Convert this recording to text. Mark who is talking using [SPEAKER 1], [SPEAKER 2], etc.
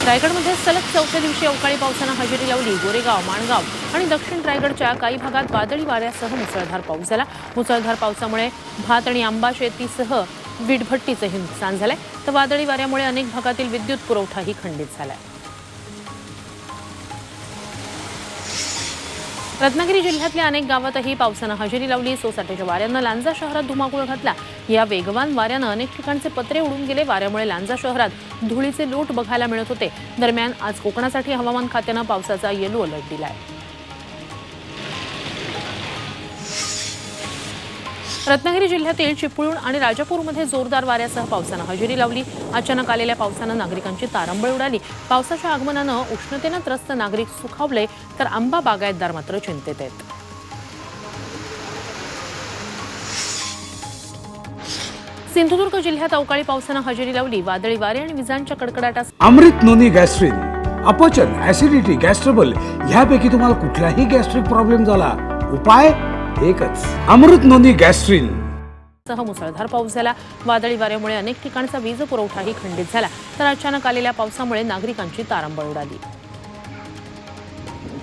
[SPEAKER 1] रायगडमध्ये सलग चौथ्या दिवशी अवकाळी पावसानं हजेरी लावली। गोरेगाव, माणगाव आणि दक्षिण रायगडच्या काही भागात वादळी वाऱ्यासह मुसळधार पाऊस झाला। मुसळधार पावसामुळे भात आणि आंबा शेतीसह वीटभट्टीचंही नुकसान झालंय, तर वादळी वाऱ्यामुळे अनेक भागातील विद्युत पुरवठाही खंडित झालाय। रत्नागिरी जिल्ह्यातल्या अनेक गावातही पावसानं हजेरी लावली। सोसाट्याच्या वाऱ्यानं लांजा शहरात धुमाकूळ घातला। या वेगवान वाऱ्यानं अनेक ठिकाणचे पत्रे उडून गेले। वाऱ्यामुळे लांजा शहरात धुळीचे लोट बघायला मिळत होते। दरम्यान आज कोकणासाठी हवामान खात्यानं पावसाचा येलो अलर्ट दिलाय। रत्नागिरी जिल्ह्यातील चिपळूण आणि राजापूरमध्ये जोरदार वाऱ्यासह पावसानं हजेरी लावली। अचानक आलेल्या पावसानं नागरिकांची तारंबळ उडाली। पावसाच्या आगमनानं उष्णतेनं त्रस्त नागरिक सुखावले, तर आंबा बागायतदार मात्र चिंतेत आहेत। सिंधुदुर्ग जिल्ह्यात अवकाळी पावसानं हजेरी लावली। वादळी वारे आणि विजांच्या कडकडाटासह
[SPEAKER 2] अमृत नोनी गॅस्ट्रिन, अपचन, ऍसिडिटी, गॅस्ट्रबल ह्यापैकी तुम्हाला कुठलाही गॅस्ट्रिक प्रॉब्लेम झाला, उपाय एकच, अमृत नोनी गॅस्ट्रिन।
[SPEAKER 1] मुसळधार पाऊस झाला। वादळी वाऱ्यामुळे अनेक ठिकाणचा वीज पुरवठाही खंडित झाला, तर अचानक आलेल्या पावसामुळे नागरिकांची तारंबळ उडाली।